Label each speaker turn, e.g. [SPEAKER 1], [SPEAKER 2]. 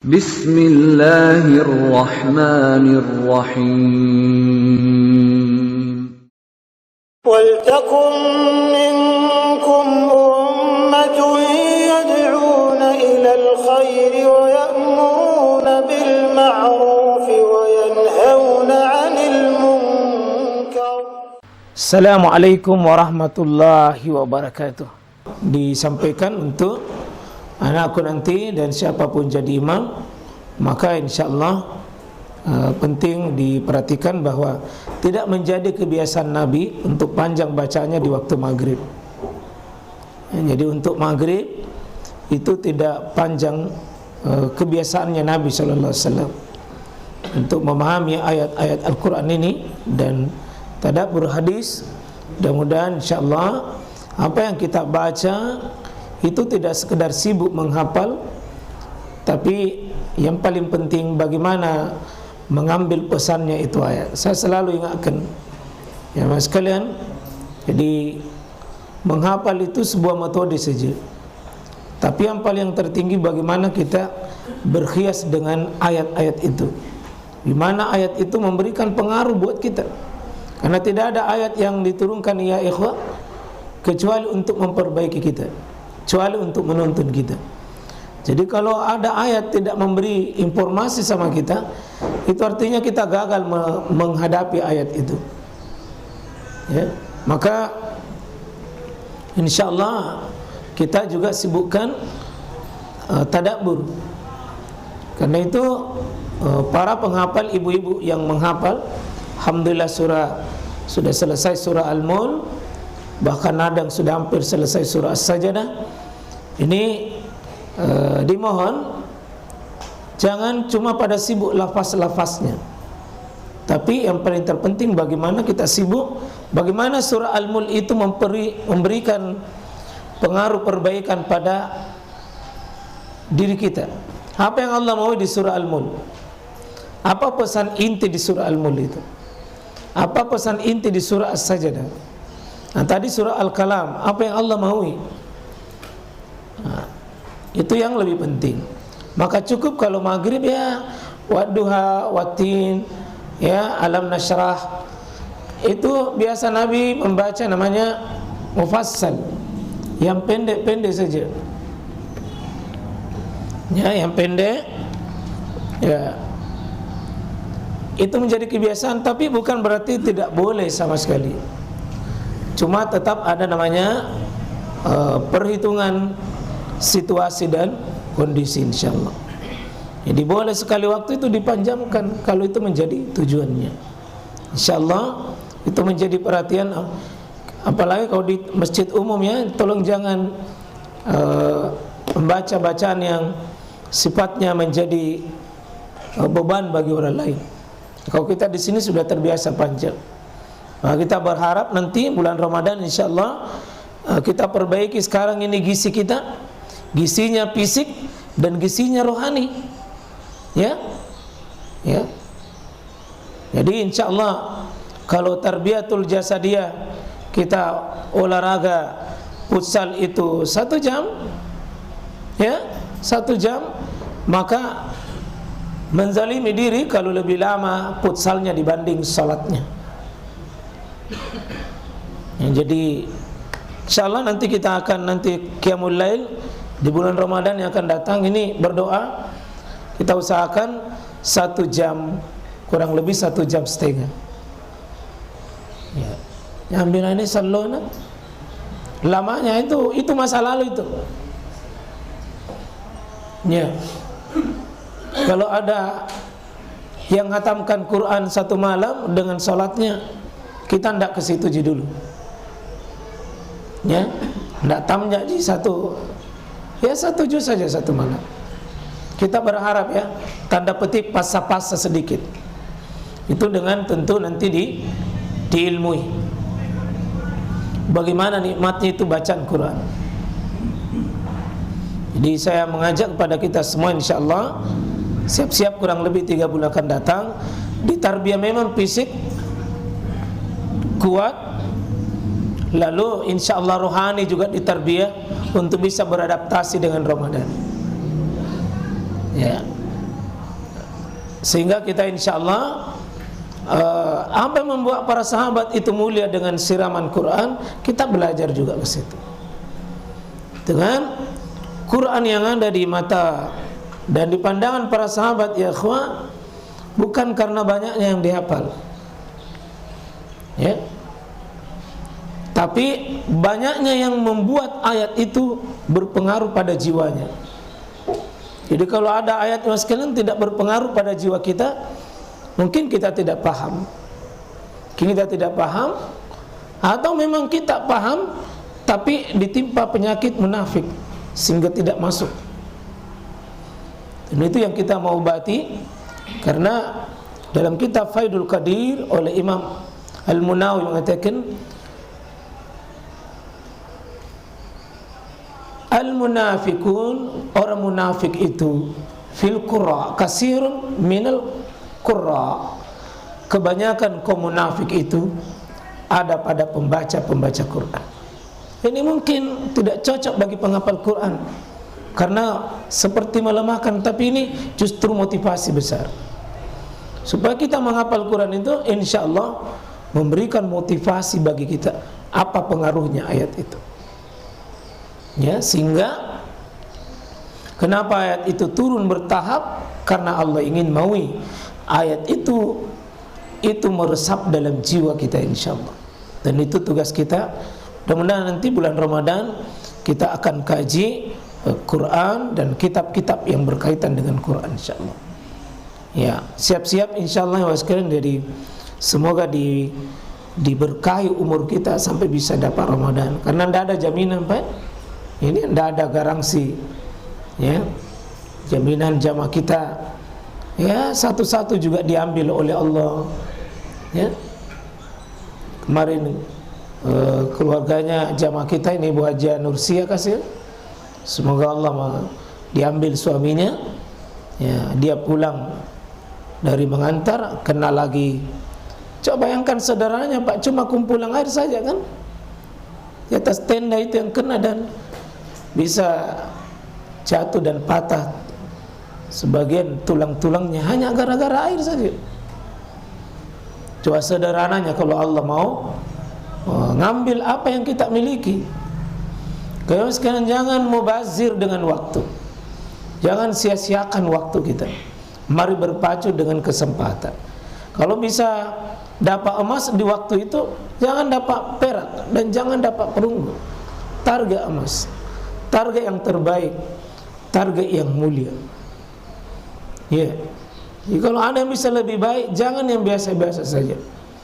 [SPEAKER 1] Bismillahirrahmanirrahim.
[SPEAKER 2] وَلْتَكُنْ مِنْكُمْ أُمَّةٌ يَدْعُونَ إِلَى الْخَيْرِ وَيَأْمُرُونَ بِالْمَعْرُوفِ وَيَنْهَوْنَ عَنِ الْمُنْكَرِ.
[SPEAKER 3] Assalamualaikum warahmatullahi wabarakatuh. Disampaikan untuk anakku nanti dan siapapun jadi imam, maka insyaallah penting diperhatikan bahwa tidak menjadi kebiasaan Nabi untuk panjang bacanya di waktu maghrib. Jadi untuk maghrib itu tidak panjang kebiasaannya Nabi Sallallahu Alaihi Wasallam untuk memahami ayat-ayat Al-Quran ini dan tadabbur hadis. Mudah-mudahan insyaallah apa yang kita baca itu tidak sekedar sibuk menghafal, tapi yang paling penting bagaimana mengambil pesannya itu ayat. Saya selalu ingatkan ya mas sekalian, jadi menghafal itu sebuah metode saja, tapi yang paling tertinggi bagaimana kita berhias dengan ayat-ayat itu, di mana ayat itu memberikan pengaruh buat kita. Karena tidak ada ayat yang diturunkan ya ikhwah kecuali untuk memperbaiki kita, kecuali untuk menuntun kita. Jadi kalau ada ayat tidak memberi informasi sama kita, itu artinya kita gagal menghadapi ayat itu. Ya, maka insyaallah kita juga sibukkan tadabbur. Karena itu para penghafal ibu-ibu yang menghafal, alhamdulillah sudah selesai surah Al-Mulk, bahkan ada yang sudah hampir selesai surah As-Sajdah. Ini dimohon jangan cuma pada sibuk lafaz-lafaznya, tapi yang paling terpenting bagaimana kita sibuk, bagaimana surah Al-Mulk itu memberikan pengaruh perbaikan pada diri kita. Apa yang Allah mau di surah Al-Mulk? Apa pesan inti di surah Al-Mulk itu? Apa pesan inti di surah As-Sajdah? Nah, tadi surah Al-Kalam, apa yang Allah maui? Nah, itu yang lebih penting. Maka cukup kalau maghrib ya wadduha, watin, ya alam nasyrah. Itu biasa Nabi membaca namanya mufassal, yang pendek-pendek saja. Ya, yang pendek. Ya, itu menjadi kebiasaan, tapi bukan berarti tidak boleh sama sekali. Cuma tetap ada namanya perhitungan situasi dan kondisi insyaallah. Jadi boleh sekali waktu itu dipanjangkan kalau itu menjadi tujuannya. Insyaallah itu menjadi perhatian, apalagi kalau di masjid umum ya, tolong jangan membaca bacaan yang sifatnya menjadi beban bagi orang lain. Kalau kita di sini sudah terbiasa panjang, nah, kita berharap nanti bulan Ramadan insyaallah kita perbaiki sekarang ini gizi kita, gizinya fisik dan gizinya rohani. Ya. Ya. Jadi insyaallah kalau tarbiyatul jasadiyah kita olahraga futsal itu 1 jam, ya 1 jam, maka menzalimi diri kalau lebih lama futsalnya dibanding salatnya. Ya, jadi insyaallah nanti kita akan qiyamul lail di bulan Ramadan yang akan datang ini, berdoa kita usahakan 1 jam, kurang lebih 1 jam setengah. Ya, yang bilang ini salona lamanya itu masa lalu itu. Ya, kalau ada yang khatamkan Quran 1 malam dengan salatnya, kita tidak ke situ dulu. Ya, tidak tamnya di 1 juz saja 1 malam. Kita berharap ya, tanda petik pasa-pasa sedikit. Itu dengan tentu nanti diilmui bagaimana nikmatnya itu bacaan Quran. Jadi saya mengajak kepada kita semua insyaallah siap-siap kurang lebih 3 bulan akan datang, ditarbiyah memang fisik kuat, lalu insyaallah rohani juga ditarbiyah untuk bisa beradaptasi dengan Ramadan. Ya. Sehingga kita insyaallah apa yang membuat para sahabat itu mulia dengan siraman Quran, kita belajar juga ke situ. Dengan Quran yang ada di mata dan di pandangan para sahabat, ya ikhwah, bukan karena banyaknya yang dihafal, ya, tapi banyaknya yang membuat ayat itu berpengaruh pada jiwanya. Jadi kalau ada ayat yang sekalian tidak berpengaruh pada jiwa kita, mungkin kita tidak paham. Kita tidak paham, atau memang kita paham tapi ditimpa penyakit munafik sehingga tidak masuk. Dan itu yang kita mau obati, karena dalam kitab Faidul Qadir oleh Imam Al-Munawi mengatakan, al-munafikun, orang munafik itu, fil qurra, kasirun minal qurra, kebanyakan kaum munafik itu ada pada pembaca-pembaca Quran. Ini mungkin tidak cocok bagi penghafal Quran karena seperti melemahkan, tapi ini justru motivasi besar supaya kita menghafal Quran itu insyaallah memberikan motivasi bagi kita apa pengaruhnya ayat itu. Ya, sehingga kenapa ayat itu turun bertahap, karena Allah ingin maui ayat itu meresap dalam jiwa kita insyaallah. Dan itu tugas kita. Mudah-mudahan nanti bulan Ramadan kita akan kaji Quran dan kitab-kitab yang berkaitan dengan Quran insyaallah. Ya, siap-siap insyaallah ya sekalian, dari semoga diberkahi umur kita sampai bisa dapat Ramadan, karena tidak ada jaminan Pak. Ini tidak ada garansi, ya, jaminan jamaah kita, ya, satu-satu juga diambil oleh Allah, ya. Kemarin keluarganya jamaah kita ini Ibu Haji Nursia Kasir, semoga Allah diambil suaminya, ya, dia pulang dari mengantar kena lagi. Coba bayangkan saudaranya Pak, cuma kumpulan air saja kan, di atas tenda itu yang kena, dan bisa jatuh dan patah sebagian tulang-tulangnya hanya gara-gara air saja. Coba sederhananya kalau Allah mau ngambil apa yang kita miliki. Kalau sekarang jangan mubazir dengan waktu, jangan sia-siakan waktu kita. Mari berpacu dengan kesempatan. Kalau bisa dapat emas di waktu itu, jangan dapat perak dan jangan dapat perunggu. Target emas, target yang terbaik, target yang mulia. Ya, yeah. Kalau ada yang bisa lebih baik, jangan yang biasa-biasa saja.